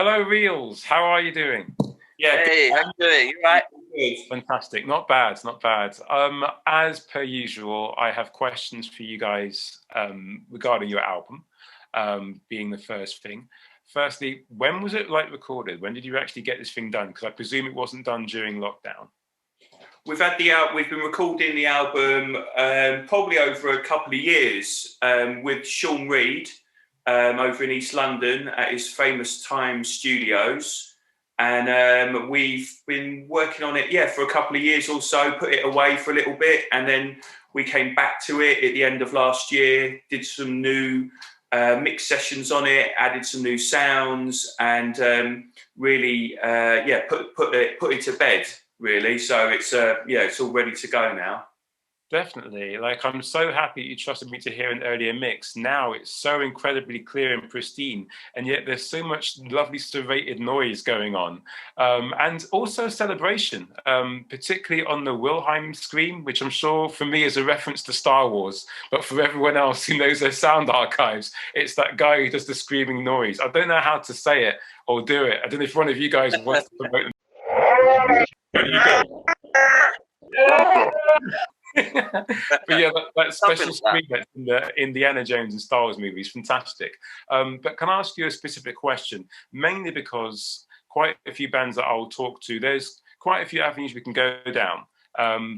Hello, Reels. How are you doing? Yeah, hey, how you doing? You right? Good. Fantastic. Not bad. Not bad. As per usual, I have questions for you guys regarding your album, being the first thing. Firstly, when was it recorded? When did you actually get this thing done? Because I presume it wasn't done during lockdown. We've been recording the album probably over a couple of years with Sean Reed over in East London at his famous Time Studios, and we've been working on it for a couple of years or so. Put it away for a little bit, and then we came back to it at the end of last year. Did some new mix sessions on it, added some new sounds, and really put it to bed. Really, so it's all ready to go now. Definitely. I'm so happy you trusted me to hear an earlier mix. Now it's so incredibly clear and pristine, and yet there's so much lovely serrated noise going on. And also celebration, particularly on the Wilhelm scream, which I'm sure for me is a reference to Star Wars, but for everyone else who knows their sound archives, it's that guy who does the screaming noise. I don't know how to say it or do it. I don't know if one of you guys wants to promote but yeah, that special screen that's in the Indiana Jones and Star Wars movies, fantastic. But can I ask you a specific question? Mainly because quite a few bands that I'll talk to, there's quite a few avenues we can go down.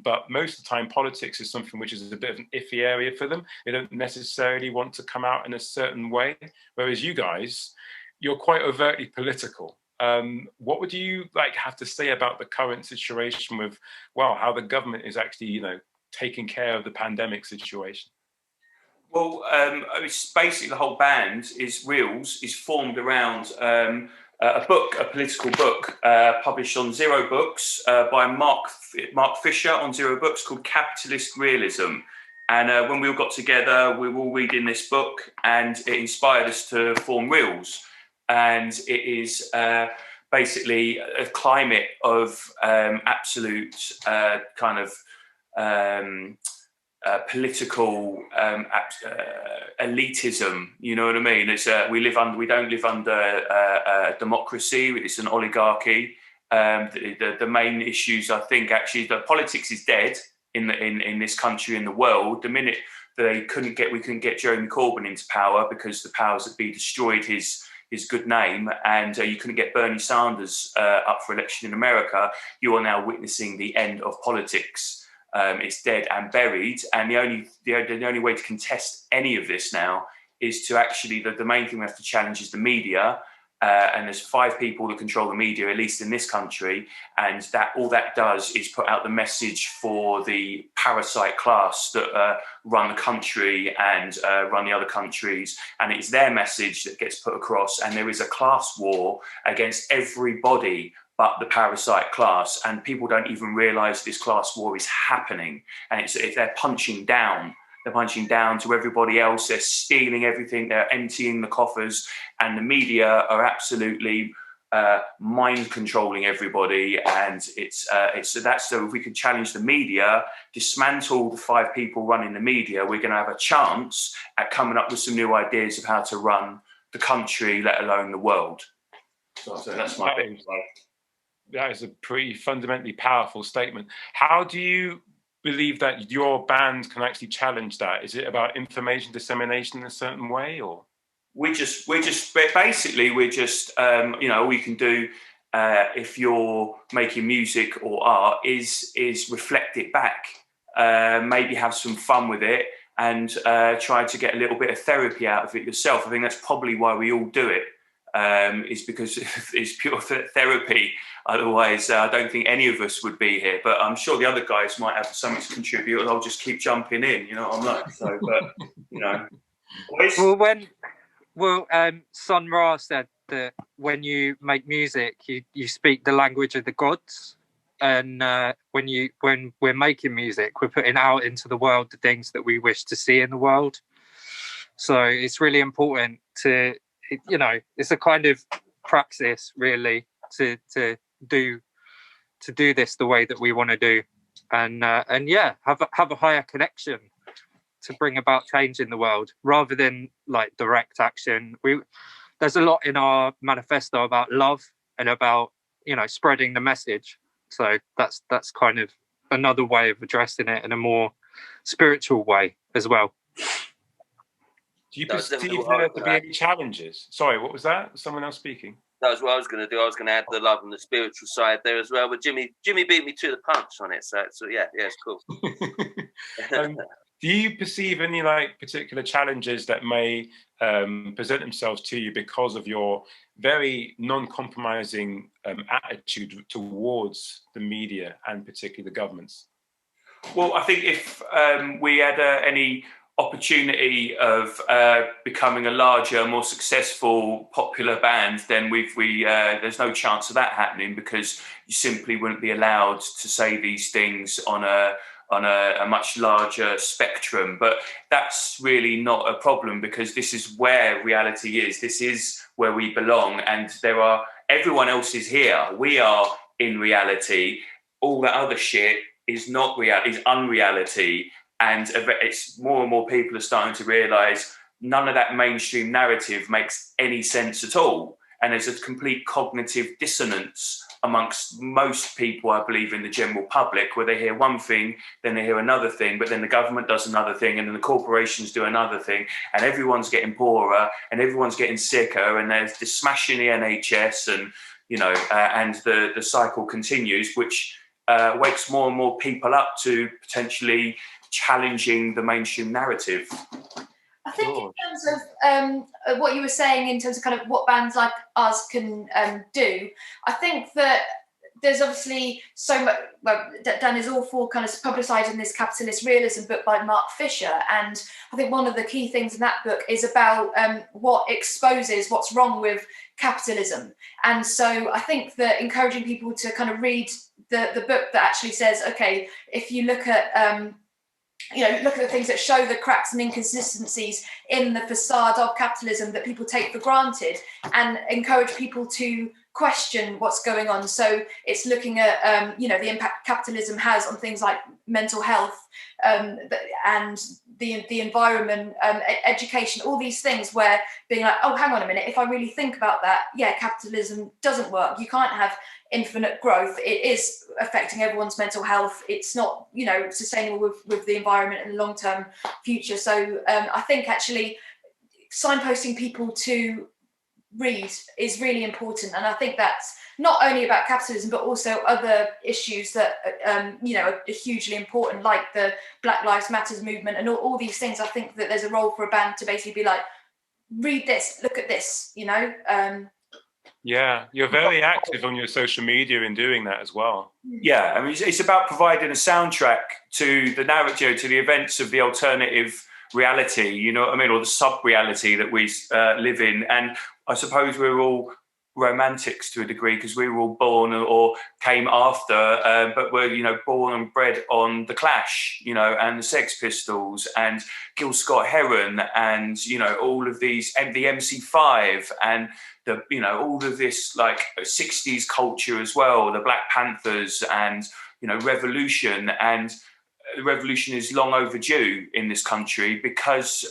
But most of the time, politics is something which is a bit of an iffy area for them. They don't necessarily want to come out in a certain way. Whereas you guys, you're quite overtly political. What would you have to say about the current situation with, how the government is actually, taking care of the pandemic situation? Well, it's basically the whole band is Reels is formed around a political book published on Zero Books by Mark Fisher on Zero Books called Capitalist Realism. And when we all got together, we were all reading this book, and it inspired us to form Reels. And it is basically a climate of absolute political elitism. You know what I mean? It's we don't live under a democracy. It's an oligarchy. The main issues, I think, actually, that politics is dead in this country, in the world. The minute we couldn't get Jeremy Corbyn into power because the powers that be destroyed his good name, and you couldn't get Bernie Sanders up for election in America, you are now witnessing the end of politics. It's dead and buried, and the only way to contest any of this now is to actually the main thing we have to challenge is the media. And there's 5 people that control the media, at least in this country, and that all that does is put out the message for the parasite class that run the country and run the other countries, and it's their message that gets put across. And there is a class war against everybody but the parasite class, and people don't even realise this class war is happening. And it's they're punching down. They're punching down to everybody else. They're stealing everything. They're emptying the coffers, and the media are absolutely mind controlling everybody. And so if we could challenge the media, dismantle the 5 people running the media, we're going to have a chance at coming up with some new ideas of how to run the country, let alone the world. So that's my bit. That is a pretty fundamentally powerful statement. How do you believe that your band can actually challenge that? Is it about information dissemination in a certain way, or we're just all you can do if you're making music or art is reflect it back, maybe have some fun with it, and try to get a little bit of therapy out of it yourself. I think that's probably why we all do it, is because it's pure therapy. Otherwise, I don't think any of us would be here. But I'm sure the other guys might have something to contribute, and I'll just keep jumping in. You know what I'm like? So, but Sun Ra said that when you make music, you speak the language of the gods, and when we're making music, we're putting out into the world the things that we wish to see in the world. So it's really important to, it's a kind of praxis really to do this the way that we want to do, and have a higher connection to bring about change in the world rather than direct action. there's a lot in our manifesto about love and about, you know, spreading the message. So that's kind of another way of addressing it in a more spiritual way as well. Do you perceive there to be any challenges? Sorry, what was that? Someone else speaking? That was what I was going to do. I was going to add the love and the spiritual side there as well. But Jimmy beat me to the punch on it. So yeah, it's cool. Do you perceive any like particular challenges that may present themselves to you because of your very non-compromising attitude towards the media and particularly the governments? Well, I think if we had any opportunity of becoming a larger, more successful, popular band, then there's no chance of that happening, because you simply wouldn't be allowed to say these things on a much larger spectrum. But that's really not a problem, because this is where reality is. This is where we belong, and everyone else is here. We are in reality. All that other shit is not reality, is unreality. And it's more and more people are starting to realise none of that mainstream narrative makes any sense at all. And there's a complete cognitive dissonance amongst most people, I believe, in the general public, where they hear one thing, then they hear another thing, but then the government does another thing, and then the corporations do another thing, and everyone's getting poorer, and everyone's getting sicker, and there's this smashing the NHS, and and the cycle continues, which wakes more and more people up to potentially challenging the mainstream narrative. I think in terms of what you were saying, in terms of kind of what bands like us can do, I think that there's obviously so much. Well, Dan is all for kind of publicising this capitalist realism book by Mark Fisher, and I think one of the key things in that book is about what exposes what's wrong with capitalism. And so I think that encouraging people to kind of read the book that actually says, okay, if you look at look at the things that show the cracks and inconsistencies in the facade of capitalism that people take for granted, and encourage people to question what's going on. So it's looking at the impact capitalism has on things like mental health and the environment, education, all these things, where being like, oh, hang on a minute, if I really think about that, yeah, capitalism doesn't work. You can't have infinite growth. It is affecting everyone's mental health. It's not, sustainable with the environment in the long-term future. So I think actually signposting people to read is really important. And I think that's not only about capitalism, but also other issues that, are hugely important, like the Black Lives Matters movement and all these things. I think that there's a role for a band to basically be like, read this, look at this, Yeah, you're very active on your social media in doing that as well. Yeah, I mean, it's about providing a soundtrack to the narrative, to the events of the alternative reality, you know what I mean, or the sub-reality that we live in. And I suppose we're all romantics to a degree, because we were all born or came after, but we're, born and bred on the Clash, and the Sex Pistols and Gil Scott-Heron, and, all of these, and the MC5, and the, all of this like 60s culture as well, the Black Panthers, and, revolution. And the revolution is long overdue in this country, because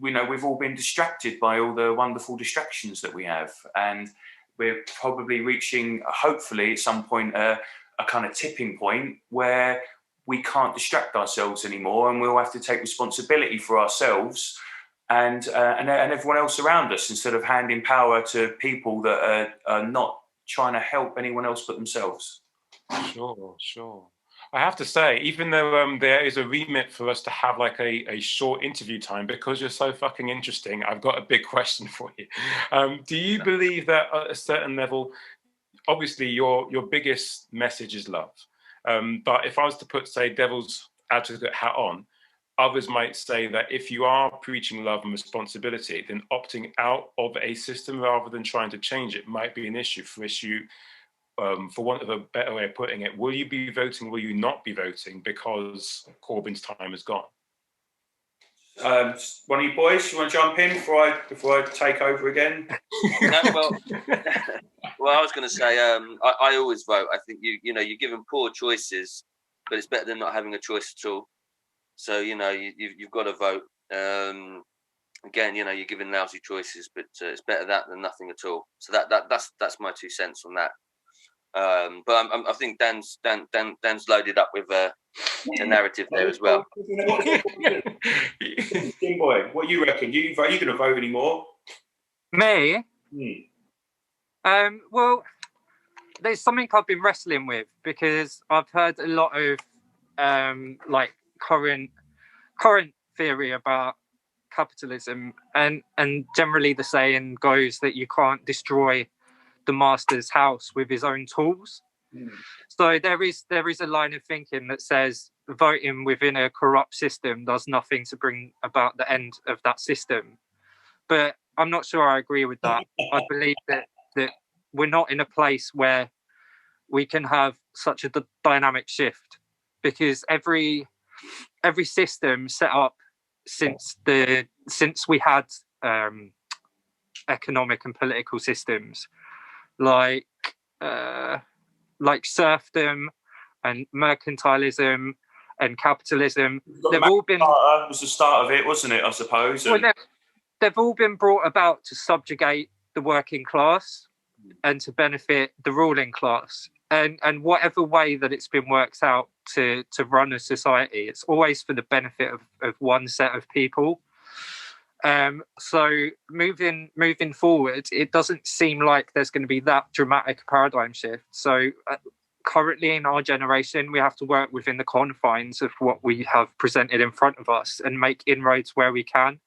we've all been distracted by all the wonderful distractions that we have, and we're probably reaching, hopefully at some point, a kind of tipping point where we can't distract ourselves anymore, and we'll have to take responsibility for ourselves and everyone else around us, instead of handing power to people that are not trying to help anyone else but themselves. Sure. I have to say, even though there is a remit for us to have like a short interview time, because you're so fucking interesting, I've got a big question for you. Do you believe that at a certain level, obviously your biggest message is love, but if I was to put, say, devil's advocate hat on, others might say that if you are preaching love and responsibility, then opting out of a system rather than trying to change it might be an issue. For want of a better way of putting it, will you be voting, will you not be voting, because Corbyn's time is gone? One of you boys, you want to jump in before I take over again? Well, I was going to say, I always vote. I think you're given poor choices, but it's better than not having a choice at all. So you've got to vote. again, you know, you're giving lousy choices, but it's better that than nothing at all. So that's my 2 cents on that. But I think Dan's loaded up with a narrative there as well. Jim Boy, what you reckon? Are you going to vote anymore? Me? Well, there's something I've been wrestling with, because I've heard a lot of like current theory about capitalism, and generally the saying goes that you can't destroy the master's house with his own tools. So there is a line of thinking that says voting within a corrupt system does nothing to bring about the end of that system. But I'm not sure I agree with that. I believe that we're not in a place where we can have such a dynamic shift, because every system set up since we had economic and political systems like serfdom and mercantilism and capitalism, they've all been was the start of it, wasn't it? I suppose. Well, they've all been brought about to subjugate the working class and to benefit the ruling class. And whatever way that it's been worked out to run a society, it's always for the benefit of one set of people. So moving forward, it doesn't seem like there's going to be that dramatic paradigm shift. So currently in our generation, we have to work within the confines of what we have presented in front of us and make inroads where we can.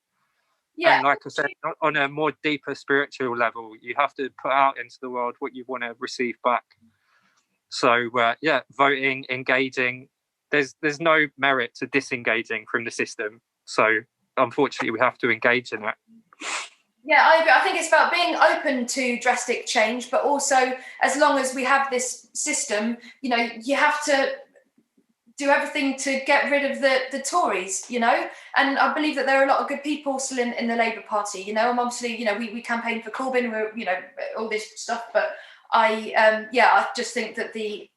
Yeah. And like I said, on a more deeper spiritual level, you have to put out into the world what you want to receive back. So voting, engaging, there's no merit to disengaging from the system. So unfortunately, we have to engage in it. Yeah, I agree. I think it's about being open to drastic change, but also as long as we have this system, you know, you have to do everything to get rid of the Tories, you know. And I believe that there are a lot of good people still in the Labour Party, you know. And obviously, you know, we campaigned for Corbyn, we're, you know, all this stuff, but I just think that the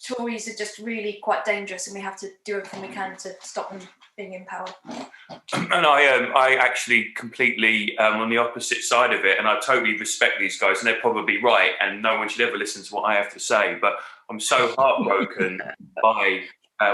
Tories are just really quite dangerous, and we have to do everything we can to stop them being in power. And I actually completely on the opposite side of it, and I totally respect these guys, and they're probably right, and no one should ever listen to what I have to say. But I'm so heartbroken by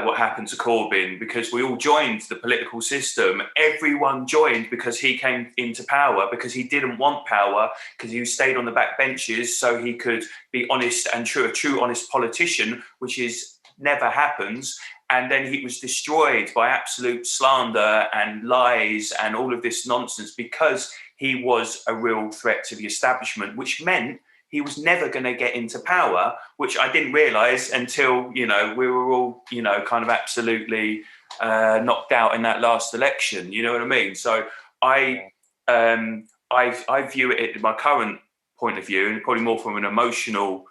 what happened to Corbyn, because we all joined the political system. Everyone joined because he came into power, because he didn't want power, because he stayed on the back benches so he could be honest and true, a true honest politician, which is never happens. And then he was destroyed by absolute slander and lies and all of this nonsense, because he was a real threat to the establishment, which meant he was never going to get into power, which I didn't realise until, you know, we were all, you know, kind of absolutely knocked out in that last election. You know what I mean? So I view it in my current point of view, and probably more from an emotional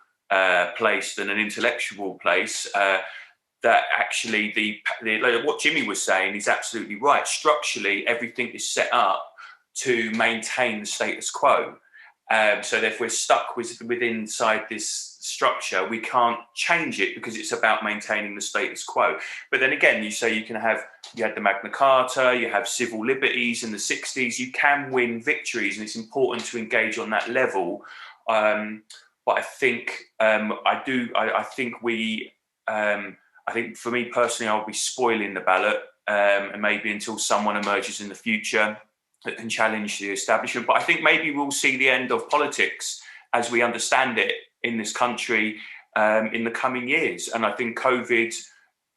place than an intellectual place, that actually like what Jimmy was saying is absolutely right. Structurally, everything is set up to maintain the status quo. So that if we're stuck within inside this structure, we can't change it because it's about maintaining the status quo. But then again, you say you had the Magna Carta, you have civil liberties in the 60s, you can win victories, and it's important to engage on that level. But I think I think for me personally, I'll be spoiling the ballot, and maybe until someone emerges in the future that can challenge the establishment. But I think maybe we'll see the end of politics as we understand it in this country in the coming years. And I think COVID is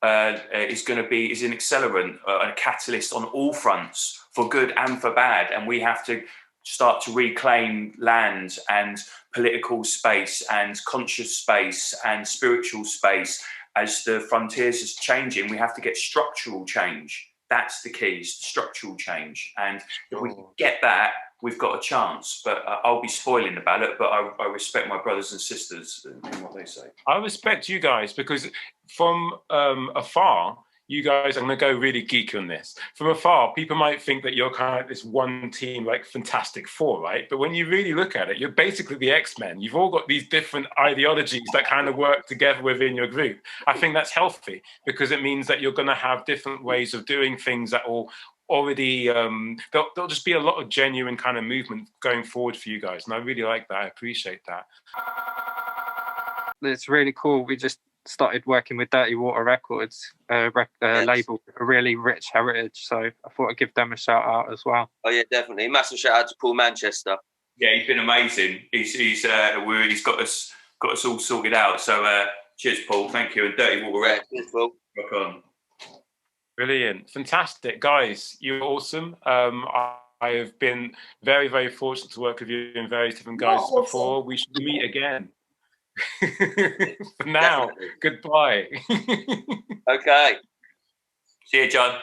an accelerant, a catalyst on all fronts, for good and for bad. And we have to start to reclaim land and political space and conscious space and spiritual space. As the frontiers is changing, we have to get structural change. That's the key, is structural change. And if we get that, we've got a chance. But I'll be spoiling the ballot, but I respect my brothers and sisters in what they say. I respect you guys, because from afar, you guys, I'm going to go really geeky on this. From afar, people might think that you're kind of like this one team, like Fantastic Four, right? But when you really look at it, you're basically the X-Men. You've all got these different ideologies that kind of work together within your group. I think that's healthy because it means that you're going to have different ways of doing things that will already, there'll just be a lot of genuine kind of movement going forward for you guys. And I really like that. I appreciate that. It's really cool. We just started working with Dirty Water Records, label, a really rich heritage. So I thought I'd give them a shout out as well. Oh yeah, definitely. Massive shout out to Paul Manchester. Yeah, he's been amazing. He's got us all sorted out. So cheers, Paul. Thank you. And Dirty Water Records. Cheers, Paul. Rock on. Brilliant, fantastic, guys. You're awesome. I have been very, very fortunate to work with you in various different guises before. We should meet again. For now, goodbye. Okay. See you, John.